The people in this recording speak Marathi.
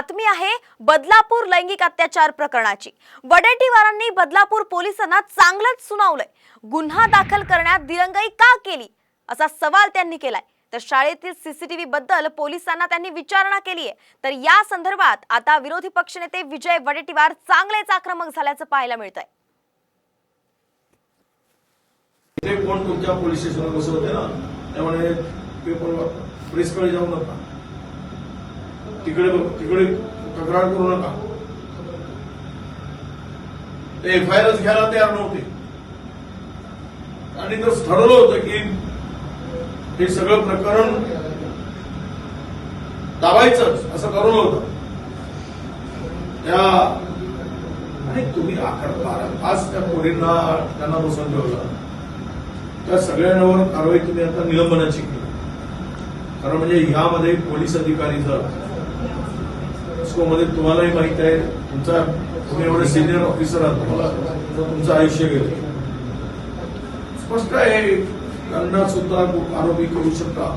बातमी आहे बदलापूर लैंगिक अत्याचार प्रकरणाची। वडेट्टीवारांनी बदलापूर पोलिसांना चांगलंच सुनावलंय। गुन्हा दाखल करण्यात दिरंगाई का केली असा सवाल त्यांनी केलाय। तर शाळेतील सीसीटीव्ही बद्दल पोलिसांना त्यांनी विचारणा केली आहे। तर या संदर्भात आता विरोधी पक्षनेते विजय वडेट्टीवार चांगलेच आक्रमक झाल्याचं पाहायला मिळतंय। ते कोण तुमच्या पोलीस स्टेशनवर बसवते ना, त्यामुळे पेपर प्रेसकडे जाऊ नका, तिकडे तक्रार करू नका। ते एफआयआर घ्यायला तयार नव्हते आणि तर ठरवलं होतं की हे सगळं प्रकरण दाबायचंच असं ठरवलं होतं त्या। आणि तुम्ही 11-12 त्या पोरींना त्यांना बसवून ठेवलं, त्या सगळ्यांवर कारवाई तुम्ही आता निलंबनाची केली। कारण म्हणजे ह्यामध्ये पोलीस अधिकारी जर मध्ये तुम्हालाही माहित आहे, तुम्ही एवढे सिनियर ऑफिसर आहात, तुम्हाला तुमचं आयुष्य गेलं स्पष्ट आहे, त्यांना सुद्धा आरोपी करू शकता।